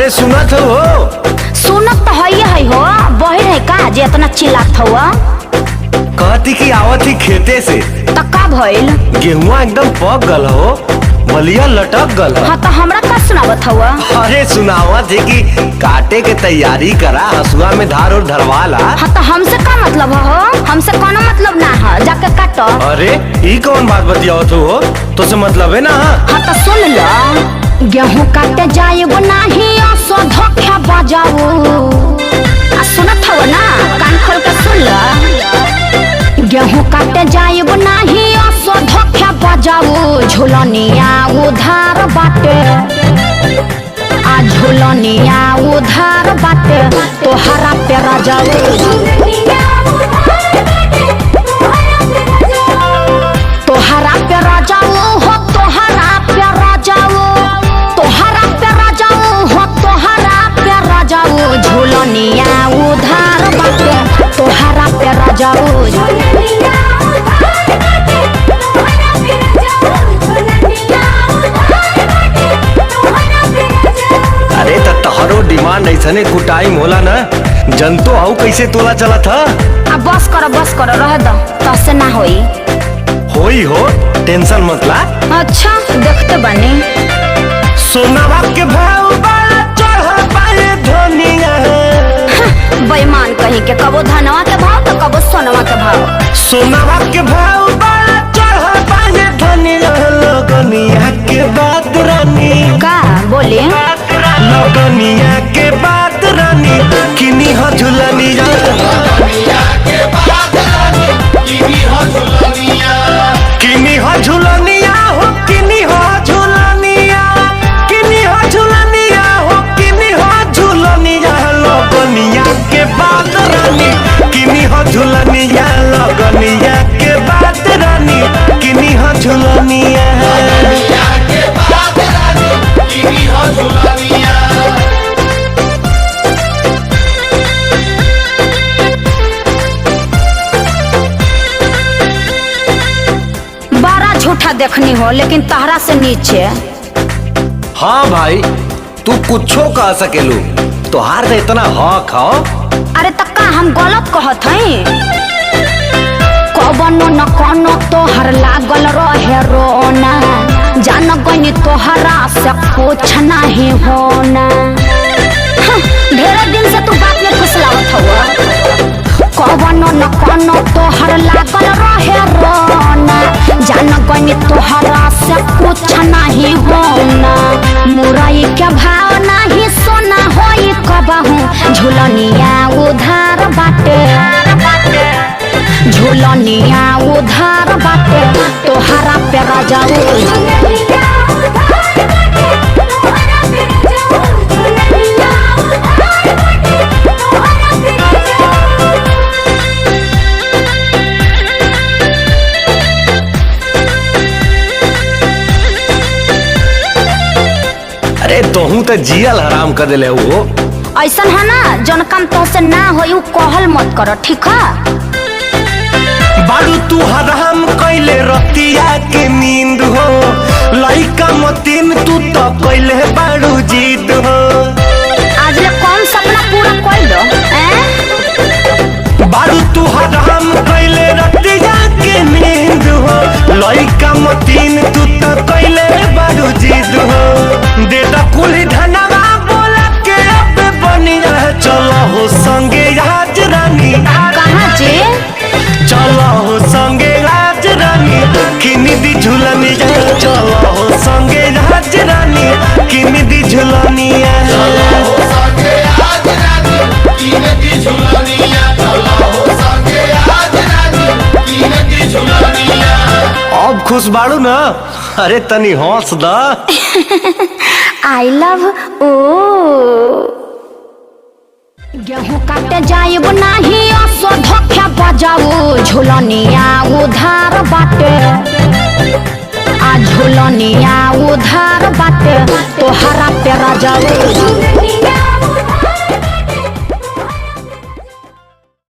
अरे सुनत हो? सुनत तो है हो, बहिर है का जे इतना चिल्लात हुआ? कहती कि आवत ही खेते से। तो का भइल? गेहुआ एकदम पक गल हो, बलिया लटक गल। हाँ तो हमरा का सुनावत हुआ? अरे सुनावत है कि काटे के तैयारी करा, हसुआ में धार और धरवाला। हाँ तो हमसे का मतलब हो? हमसे कोनो मतलब ना है, जाके काटो। अरे ई कौन बात बतियावत हो? तो से मतलब है ना? हाँ तो सुन लो, गेहूं काटे जाएगो नहीं असो धोखा बजाओ। सुनत हो ना, कान खोल के सुन लो। गेहूं काटे जाएगो नहीं असो धोखा बजाओ। झुलनिया उधार बाटे, आ झुलनिया उधार बाटे, तोहरा पे राजाओ। तोहरा पे राजाओ हो, तोहरा पे राजाओ, तोहरा पे राजाओ हो, तोहरा पे राजाओ। झुलनिया उधार बाटे, तोहरा पे राजाओ। अरे तो तोहरो डिमांड ऐसने कुटाइम होला ना, जनतो आऊ कैसे तोला चला था? अब बस करो रह दो, तसे ना होई। होई हो, टेंशन मत ला। अच्छा देखते बने। सोनावा के भाव बड़ा चढ़ पाए धनिया। बेईमान कहीं के, कबो धनवा के भाव तो कबो सोनवा के भाव। सोनावा के भाव बड़ा चढ़ पाए धनिया। लगनिया के बात रानी का बोले? लगनिया के बात रानी किनी हो झुलनिया। किनी हो झुलनिया हो, किनी हो झुलनिया, किनी हो झुलनिया हो, किनी हो झुलनिया। लगनिया के बात रानी किनी हो झुलनिया। लगनिया के बात रानी किनी हो झुलनिया। बड़ा झूठा देखनी हो, लेकिन तहरा से नीचे। हाँ भाई, तू कुछो कह सकेलू, तोहार तो इतना हक हो। अरे तक्का हम गलत कहत हई? कबनो न कोनो तोहर लागल रहे रोना, जान गनी तोहरा से कुछ नहीं होना। ढेर दिन से तू बात में फुसलावत हुआ। कबनो न कोनो तोहर लागल रहे रोना, जान गनी तोहरा से कुछ नहीं होना। मुरई के भाव नहीं सोना होई कबहू। झुलनिया उधार बाटे, झुलनिया उधार बाटे, तोहरा पे राजाओ। अरे तोहू तो जियल हराम कर दिले हो। ऐसा है ना, जौन काम तो से ना होई उ कहल मत कर, ठीक है? बारू तू हराम कैले रतिया के नींद हो। लइका मतीन तू तो कैले बारू जीत हो। आज ले कौन सपना पूरा कर दो? बारू तू हराम कैले रतिया के नींद हो। लइका मतीन तू तो कैले बारू जीत हो। दे दा कुली धनवा बोला के अब बनिया। चलो हो संगे आज रानी। कहाँ जे? चलो हो संगे आज रानी किनी दी झुलनिया। चलो हो संगे आज रानी किनी दी झुलनिया। अब खुश बाड़ू ना? अरे तनी हंस दा। आई लव ओ। गेहूं काटे जाएगो नहीं असो धोखा बजाओ। झुलनिया उधार बाटे, आ झुलनिया उधार बाटे, तोहरा पे राजाओ।